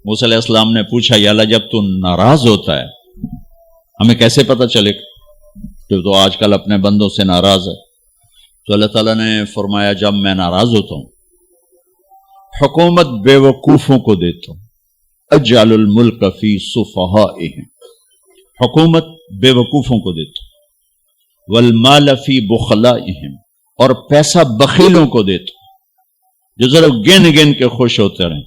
موسیٰ علیہ السلام نے پوچھا یا اللہ جب تو ناراض ہوتا ہے ہمیں کیسے پتہ چلے کہ تو آج کل اپنے بندوں سے ناراض ہے؟ تو اللہ تعالیٰ نے فرمایا جب میں ناراض ہوتا ہوں حکومت بے وقوفوں کو دیتا ہوں، اجعل الملک فی صفہائہم، حکومت بے وقوفوں کو دیتا ہوں، والمال فی بخلائہم، اور پیسہ بخیلوں کو دیتا ہوں جو ذرا گن گن کے خوش ہوتے رہیں،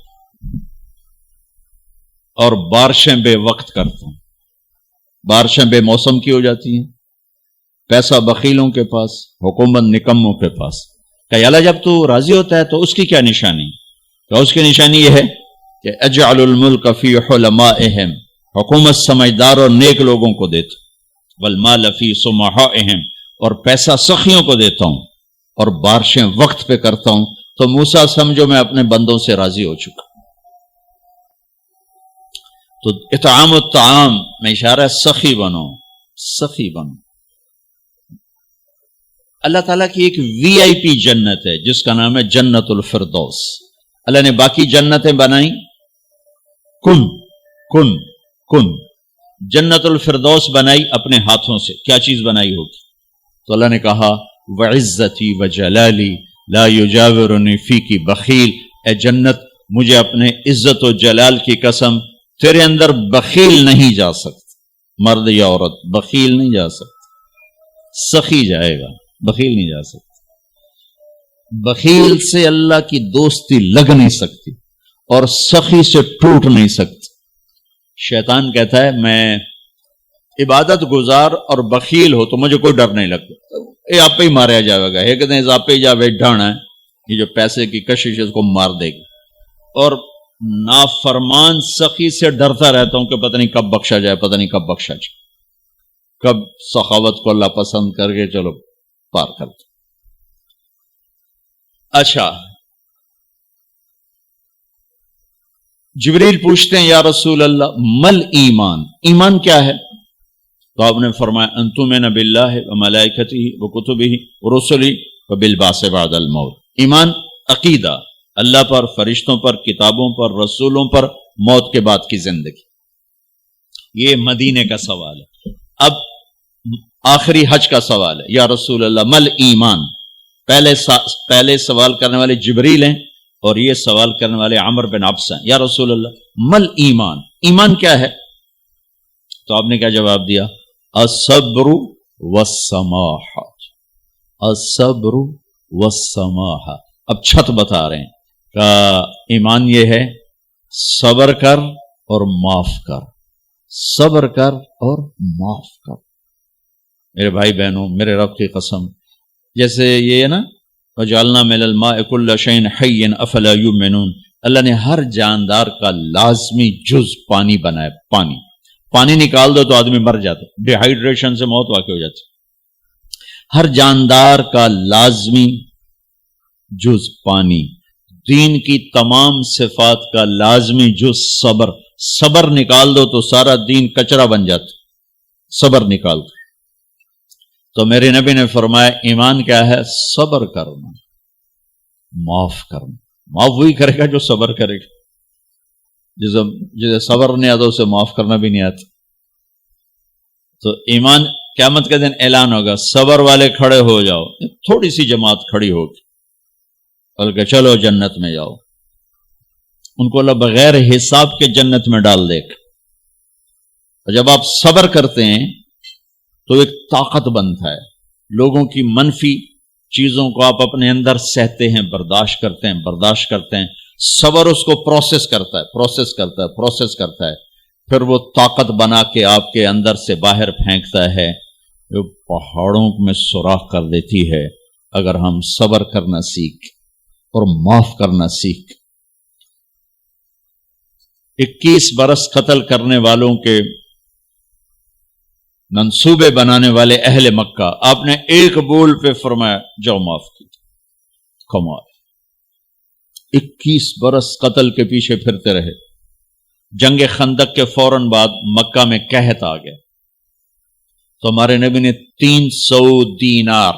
اور بارشیں بے وقت کرتا ہوں، بارشیں بے موسم کی ہو جاتی ہیں، پیسہ بخیلوں کے پاس، حکومت نکموں کے پاس۔ کہ اللہ جب تو راضی ہوتا ہے تو اس کی کیا نشانی؟ تو اس کی نشانی یہ ہے کہ اجعل الملک فی حلمائہم، حکومت سمجھدار اور نیک لوگوں کو دیتا ہوں، والمال فی سمحائہم، اور پیسہ سخیوں کو دیتا ہوں، اور بارشیں وقت پہ کرتا ہوں۔ تو موسیٰ سمجھو میں اپنے بندوں سے راضی ہو چکا۔ تو اطعام الطعام میں اشارہ ہے سخی بنو، سخی بنو۔ اللہ تعالیٰ کی ایک وی آئی پی جنت ہے جس کا نام ہے جنت الفردوس۔ اللہ نے باقی جنتیں بنائیں کن کن کن، جنت الفردوس بنائی اپنے ہاتھوں سے۔ کیا چیز بنائی ہوگی؟ تو اللہ نے کہا وعزتی وجلالی لا یجاورنی فیکی بخیل، اے جنت مجھے اپنے عزت و جلال کی قسم تیرے اندر بخیل نہیں جا سکتا، مرد یا عورت بخیل نہیں جا سکتا، سخی جائے گا، بخیل نہیں جا سکتا۔ بخیل سے اللہ کی دوستی لگ نہیں سکتی اور سخی سے ٹوٹ نہیں سکتی۔ شیطان کہتا ہے میں عبادت گزار اور بخیل ہو تو مجھے کوئی ڈر نہیں لگتا، یہ آپ ہی ماریا جائے گا، ایک دن آپ ہی جاوے ڈھانا ہے، یہ جو پیسے کی کشش ہے اس کو مار دے گی۔ اور نافرمان سخی سے ڈرتا رہتا ہوں کہ پتہ نہیں کب بخشا جائے، پتہ نہیں کب بخشا جائے، کب سخاوت کو اللہ پسند کر کے چلو پار کر دو۔ اچھا، جبریل پوچھتے ہیں یا رسول اللہ مل ایمان، ایمان کیا ہے؟ تو آپ نے فرمایا ان تؤمن باللہ وملائکتہ وکتبہ ورسلہ وبالبعث بعد الموت۔ ایمان عقیدہ، اللہ پر، فرشتوں پر، کتابوں پر، رسولوں پر، موت کے بعد کی زندگی۔ یہ مدینے کا سوال ہے۔ اب آخری حج کا سوال ہے، یا رسول اللہ مل ایمان۔ پہلے سوال کرنے والے جبریل ہیں اور یہ سوال کرنے والے عمر بن عبس ہیں۔ یا رسول اللہ مل ایمان، ایمان کیا ہے؟ تو آپ نے کیا جواب دیا؟ الصبر والسماحہ، الصبر والسماحہ۔ اب چھت بتا رہے ہیں کہ ایمان یہ ہے صبر کر اور معاف کر، صبر کر اور معاف کر۔ میرے بھائی بہنوں، میرے رب کی قسم، جیسے یہ ہے نا وَجَعَلْنَا مِنَ الْمَاءِ كُلَّ شَيْءٍ حَيٍّ أَفَلَا يُؤْمِنُونَ، اللہ نے ہر جاندار کا لازمی جز پانی بنایا۔ پانی نکال دو تو آدمی مر جاتا، ڈی ہائیڈریشن سے موت واقع ہو جاتی۔ ہر جاندار کا لازمی جز پانی، دین کی تمام صفات کا لازمی جز صبر، صبر نکال دو تو سارا دین کچرا بن جاتا، صبر نکال دو۔ تو میرے نبی نے فرمایا ایمان کیا ہے؟ صبر کرنا، معاف کرنا۔ معاف وہی کرے گا جو صبر کرے گا، جسے صبر نہیں آتا اسے معاف کرنا بھی نہیں آتا۔ تو ایمان قیامت کے دن اعلان ہوگا صبر والے کھڑے ہو جاؤ، تھوڑی سی جماعت کھڑی ہوگی، بلکہ چلو جنت میں جاؤ۔ ان کو اللہ بغیر حساب کے جنت میں ڈال دے گا۔ اور جب آپ صبر کرتے ہیں تو ایک طاقت بنتا ہے، لوگوں کی منفی چیزوں کو آپ اپنے اندر سہتے ہیں، برداشت کرتے ہیں۔ صبر اس کو پروسیس کرتا ہے، پھر وہ طاقت بنا کے آپ کے اندر سے باہر پھینکتا ہے، جو پہاڑوں میں سوراخ کر دیتی ہے اگر ہم صبر کرنا سیکھ اور معاف کرنا سیکھ۔ 21 برس قتل کرنے والوں کے منصوبے بنانے والے اہل مکہ، آپ نے ایک بول پہ فرمایا جاؤ معاف کی۔ کمال، 21 برس قتل کے پیچھے پھرتے رہے۔ جنگ خندق کے فوراً بعد مکہ میں قحط آ گیا، تو ہمارے نبی نے 300 دینار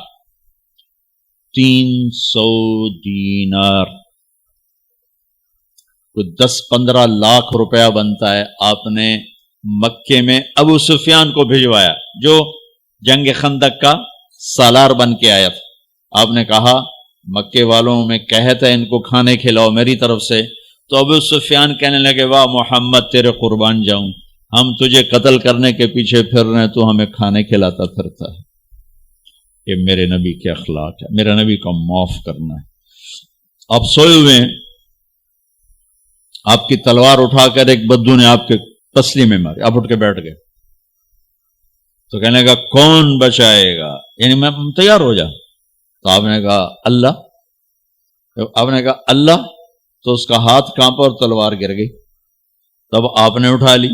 کوئی 10-15 لاکھ روپیہ بنتا ہے، آپ نے مکے میں ابو سفیان کو بھجوایا جو جنگ خندق کا سالار بن کے آیا تھا۔ آپ نے کہا مکے والوں میں کہتا ہے ان کو کھانے کھلاؤ میری طرف سے، تو ابو سفیان کہنے لگے واہ محمد تیرے قربان جاؤں، ہم تجھے قتل کرنے کے پیچھے پھر رہے ہیں، تو ہمیں کھانے کھلاتا پھرتا ہے۔ یہ میرے نبی کے اخلاق ہے، میرے نبی کا معاف کرنا ہے۔ آپ سوئے ہوئے ہیں، آپ کی تلوار اٹھا کر ایک بدو نے آپ کے پسلی میں ماری، آپ اٹھ کے بیٹھ گئے، تو کہنے لگا کون بچائے گا، یعنی میں تیار ہو جا، تو آپ نے کہا اللہ، آپ نے کہا اللہ، تو اس کا ہاتھ کانپا اور تلوار گر گئی۔ تب آپ نے اٹھا لی،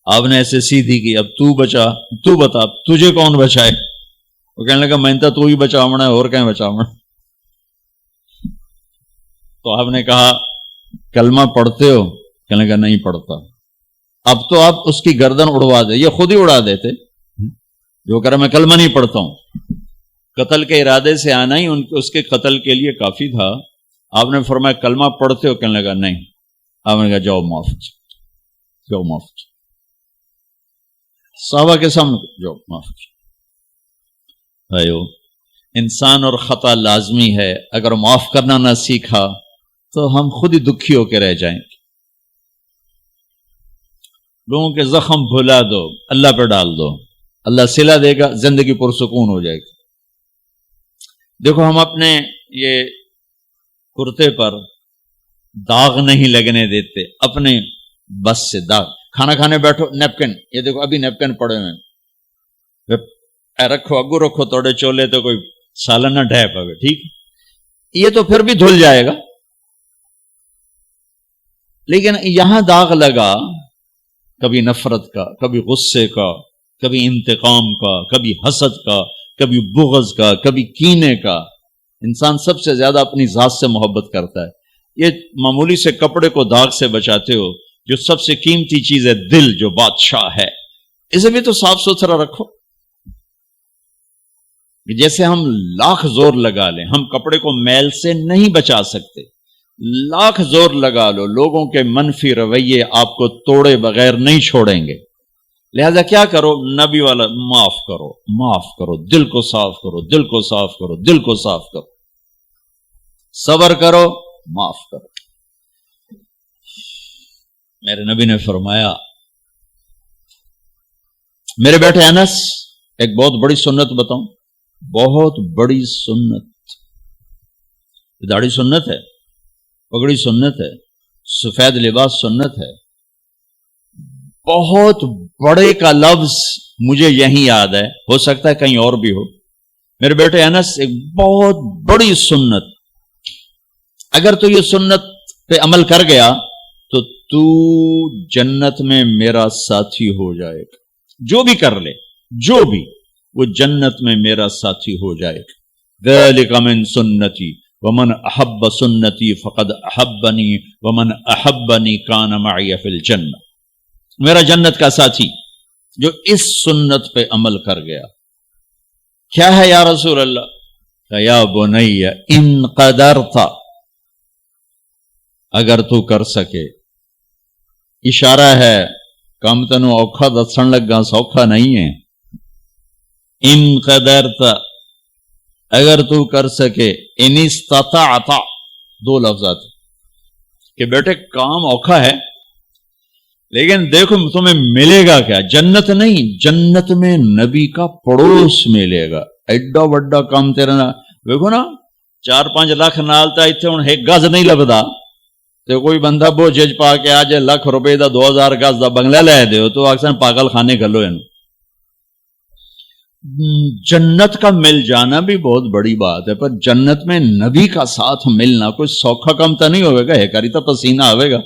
آپ نے ایسے سیدھی کی، اب تو بچا، تو بتا تجھے کون بچائے؟ وہ کہنے لگا میں تو ہی بچاونا ہے، اور کہیں بچاونا۔ تو آپ نے کہا کلمہ پڑھتے ہو؟ کہنے لگا نہیں پڑھتا۔ اب تو آپ اس کی گردن اڑوا دے، یہ خود ہی اڑا دیتے، جو کہہ رہا میں کلمہ نہیں پڑھتا ہوں۔ قتل کے ارادے سے آنا ہی اس کے قتل کے لیے کافی تھا۔ آپ نے فرمایا کلمہ پڑھتے ہو؟ کہنے لگا نہیں۔ آپ نے کہا جاؤ معاف، جاؤ معاف، صحابہ کے سامنے جاؤ معاف۔ بھائیو، انسان اور خطا لازمی ہے، اگر معاف کرنا نہ سیکھا تو ہم خود ہی دکھی ہو کے رہ جائیں گے۔ لوگوں کے زخم بھلا دو، اللہ پہ ڈال دو، اللہ صلہ دے گا، زندگی پرسکون ہو جائے گی۔ دیکھو ہم اپنے یہ کرتے پر داغ نہیں لگنے دیتے، اپنے بس سے داغ۔ کھانا کھانے بیٹھو، نیپکن، یہ دیکھو ابھی نیپکن پڑے ہوئے، رکھو اگو رکھو توڑے چولے تو کوئی سالن نہ ڈھے پوے، ٹھیک، یہ تو پھر بھی دھل جائے گا، لیکن یہاں داغ لگا، کبھی نفرت کا، کبھی غصے کا، کبھی انتقام کا، کبھی حسد کا، کبھی بغض کا، کبھی کینے کا۔ انسان سب سے زیادہ اپنی ذات سے محبت کرتا ہے۔ یہ معمولی سے کپڑے کو داغ سے بچاتے ہو، جو سب سے قیمتی چیز ہے دل، جو بادشاہ ہے، اسے بھی تو صاف ستھرا رکھو۔ جیسے ہم لاکھ زور لگا لیں، ہم کپڑے کو میل سے نہیں بچا سکتے، لاکھ زور لگا لو، لوگوں کے منفی رویے آپ کو توڑے بغیر نہیں چھوڑیں گے۔ لہذا کیا کرو؟ نبی والا معاف کرو، معاف کرو، دل کو صاف کرو، دل کو صاف کرو، دل کو صاف کرو، صبر کرو، معاف کرو۔ میرے نبی نے فرمایا، میرے بیٹے انس، ایک بہت بڑی سنت بتاؤں، بہت بڑی سنت، داڑھی سنت ہے، پگڑی سنت ہے، سفید لباس سنت ہے۔ بہت بڑے کا لفظ مجھے یہیں یاد ہے، ہو سکتا ہے کہیں اور بھی ہو۔ میرے بیٹے انس، ایک بہت بڑی سنت، اگر تو یہ سنت پہ عمل کر گیا تو تو جنت میں میرا ساتھی ہو جائے گا، جو بھی کر لے، جو بھی، وہ جنت میں میرا ساتھی ہو جائے گا۔ ذالک من سنتی ومن احب سنتی فقد احبنی ومن احبنی کان معی فی الجنہ۔ میرا جنت کا ساتھی جو اس سنت پہ عمل کر گیا۔ کیا ہے یا رسول اللہ؟ کہ یا بنی ان قدرت، اگر تو کر سکے، اشارہ ہے کم تنو اوکھا دسن لگا سوکھا نہیں ہے۔ ان قدرت، اگر تو کر سکے، ان استطاعت، دو لفظات کہ بیٹے کام اوکھا ہے، لیکن دیکھو تمہیں ملے گا کیا؟ جنت نہیں، جنت میں نبی کا پڑوس ملے گا۔ ایڈا وڈا کام تیرا نا، دیکھو نا 4-5 لاکھ نالتا ایتھے ہن ایک گز نہیں لبدا، تے کوئی بندہ بوجھ پا کے آ جائے لاکھ روپے دا 2000 گز دا بنگلہ لے دیو تو اکثر پاگل خانے گھلو اینو۔ جنت کا مل جانا بھی بہت بڑی بات ہے، پر جنت میں نبی کا ساتھ ملنا کوئی سوکھا کم تو نہیں ہوئے گا، ہے کری تو پسینہ آئے گا۔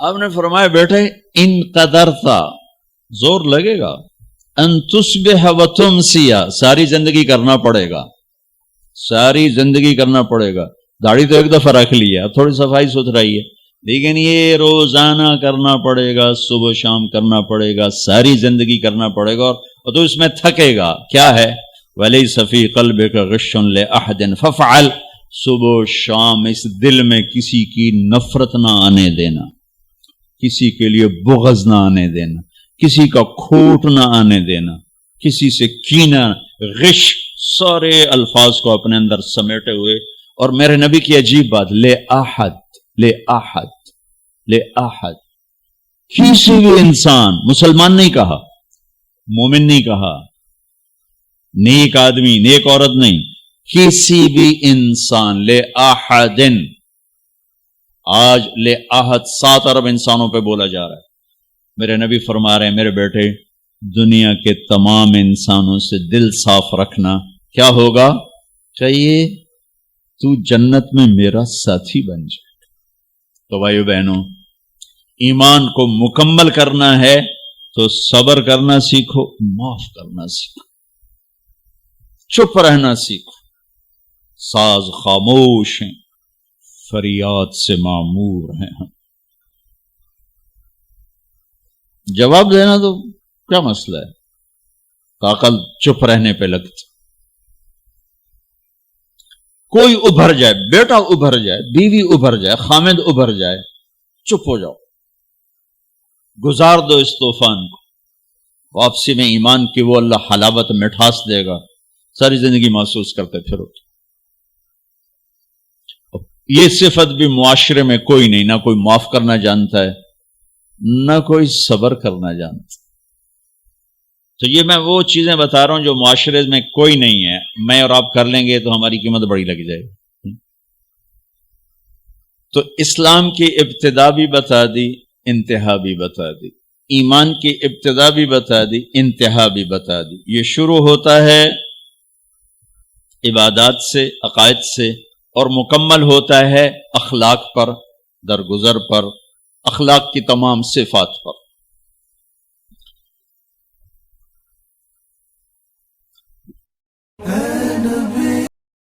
آپ نے فرمایا بیٹھے ان قدرتا، زور لگے گا، ان تصبح و تمسی، ساری زندگی کرنا پڑے گا، ساری زندگی کرنا پڑے گا۔ داڑھی تو ایک دفعہ رکھ لی ہے، اب تھوڑی صفائی ستھرائی ہے، لیکن یہ روزانہ کرنا پڑے گا، صبح شام کرنا پڑے گا، ساری زندگی کرنا پڑے گا، اور تو اس میں تھکے گا۔ کیا ہے؟ وَلَيْسَ فِي قَلْبِكَ غِشٌّ لِأَحَدٍ فَافْعَلْ صبح شام اس دل میں کسی کی نفرت نہ آنے دینا، کسی کے لیے بغض نہ آنے دینا، کسی کا کھوٹ نہ آنے دینا، کسی سے کینہ، غش، سارے الفاظ کو اپنے اندر سمیٹے ہوئے. اور میرے نبی کی عجیب بات، لے احد کسی بھی انسان، مسلمان نہیں کہا، مومن نہیں کہا، نیک آدمی، نیک عورت نہیں، کسی بھی انسان، لے احدن. آج لے احد 7 ارب انسانوں پہ بولا جا رہا ہے. میرے نبی فرما رہے ہیں میرے بیٹے، دنیا کے تمام انسانوں سے دل صاف رکھنا. کیا ہوگا؟ چاہیے تو جنت میں میرا ساتھی بن جائے. تو بھائیو بہنوں، ایمان کو مکمل کرنا ہے تو صبر کرنا سیکھو، معاف کرنا سیکھو، چپ رہنا سیکھو. ساز خاموش ہیں، فریاد سے معمور ہیں ہم. جواب دینا تو کیا مسئلہ ہے، طاقت چپ رہنے پہ لگتی. کوئی ابھر جائے، بیٹا ابھر جائے، بیوی ابھر جائے، خامد ابھر جائے، چپ ہو جاؤ، گزار دو اس طوفان کو. واپسی میں ایمان کی وہ اللہ حلاوت مٹھاس دے گا، ساری زندگی محسوس کرتے پھرو. یہ صفت بھی معاشرے میں کوئی نہیں، نہ کوئی معاف کرنا جانتا ہے، نہ کوئی صبر کرنا جانتا. تو یہ میں وہ چیزیں بتا رہا ہوں جو معاشرے میں کوئی نہیں ہے. میں اور آپ کر لیں گے تو ہماری قیمت بڑی لگ جائے گی. تو اسلام کی ابتدا بھی بتا دی، انتہا بھی بتا دی. ایمان کی ابتدا بھی بتا دی، انتہا بھی بتا دی. یہ شروع ہوتا ہے عبادات سے، عقائد سے، اور مکمل ہوتا ہے اخلاق پر، درگزر پر، اخلاق کی تمام صفات پر.